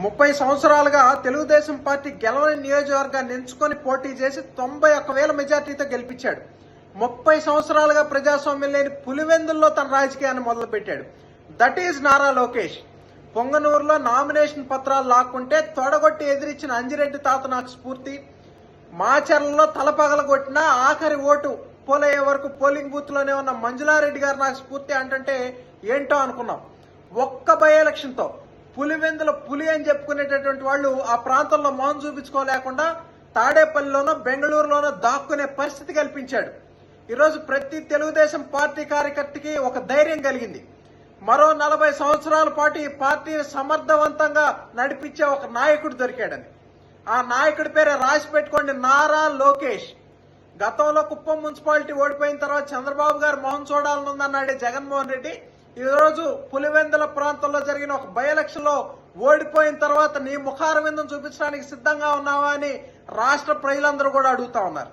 30 సంవత్సరాలుగా తెలుగుదేశం పార్టీ గెలవని నియోజకవర్గాన్ని ఎంచుకొని పోటీ చేసి 91,000 మెజార్టీతో గెలిపించాడు. 30 సంవత్సరాలుగా ప్రజాస్వామ్యం లేని పులివెందుల్లో తన రాజకీయాన్ని మొదలుపెట్టాడు. That is Nara Lokesh. పొంగనూరులో నామినేషన్ పత్రాలు లాక్కుంటే తొడగొట్టి ఎదిరించిన అంజిరెడ్డి తాత నాకు స్ఫూర్తి. మాచర్లలో తలపగలగొట్టిన ఆఖరి ఓటు పోలయ్యే వరకు పోలింగ్ బూత్ లోనే ఉన్న మంజులారెడ్డి గారు నాకు స్ఫూర్తి అంటే ఏంటో అనుకున్నాం. ఒక్క బై ఎలక్షన్ తో పులివెందుల పులి అని చెప్పుకునేటటువంటి వాళ్ళు ఆ ప్రాంతంలో మొహం చూపించుకోలేకుండా తాడేపల్లిలోనో బెంగళూరులోనో దాక్కునే పరిస్థితి కల్పించాడు. ఈరోజు ప్రతి తెలుగుదేశం పార్టీ కార్యకర్తకి ఒక ధైర్యం కలిగింది. మరో 40 సంవత్సరాల పాటు ఈ పార్టీని సమర్థవంతంగా నడిపించే ఒక నాయకుడు దొరికాడని. ఆ నాయకుడి పేరే రాసి పెట్టుకోండి, నారా లోకేష్. గతంలో కుప్పం మున్సిపాలిటీ ఓడిపోయిన తర్వాత చంద్రబాబు గారు మొహం చూడాలనుందన్నాడే జగన్మోహన్ రెడ్డి, ఈ రోజు పులివెందుల ప్రాంతంలో జరిగిన ఒక బై ఎలక్షన్ లో ఓడిపోయిన తర్వాత నీ ముఖారవిందం చూపించడానికి సిద్ధంగా ఉన్నావా అని రాష్ట్ర ప్రజలందరూ కూడా అడుగుతా ఉన్నారు.